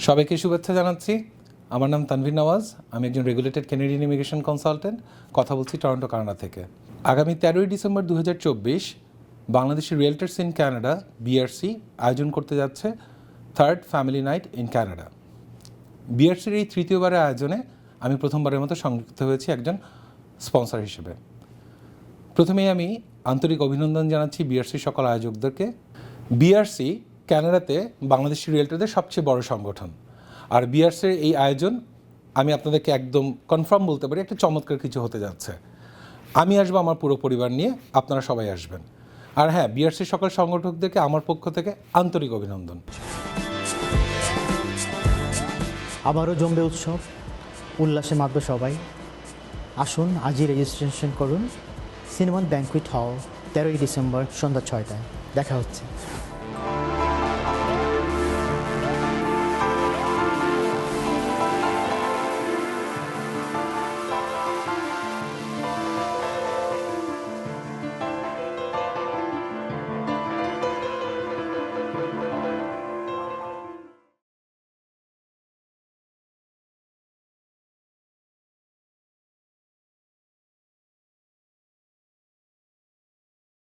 সবাইকে শুভেচ্ছা জানাচ্ছি। আমার নাম তানভীর নওয়াজ। আমি একজন রেগুলেটেড ক্যানাডিয়ান ইমিগ্রেশন কনসালটেন্ট। কথা বলছি টরন্টো, কানাডা থেকে। আগামী 13ই December 2024 Bangladeshi realtors in Canada BRC আয়োজন করতে যাচ্ছে third family night in Canada. বিআরসির এই তৃতীয়বারের আয়োজনে আমি প্রথমবারের মতো সংযুক্ত হয়েছি একজন স্পন্সর হিসেবে। প্রথমেই আমি আন্তরিক অভিনন্দন জানাচ্ছি বিআরসির সকল আয়োজকদেরকে। বিআরসি কানাডাতে বাংলাদেশি রিয়েলটারদের সবচেয়ে বড় সংগঠন, আর বিআরসির এই আয়োজন আমি আপনাদেরকে একদম কনফার্ম বলতে পারি একটা চমৎকার কিছু হতে যাচ্ছে। আমি আসবো আমার পুরো পরিবার নিয়ে, আপনারা সবাই আসবেন। আর হ্যাঁ, বিআরসির সকল সংগঠকদেরকে আমার পক্ষ থেকে আন্তরিক অভিনন্দন। আবারও জমবে উৎসব, উল্লাসে মাতবে সবাই। আসুন আজই রেজিস্ট্রেশন করুন। সিনেমন ব্যাংকুয়েট হল, 13ই ডিসেম্বর সন্ধ্যা 6টায়। দেখা হচ্ছে।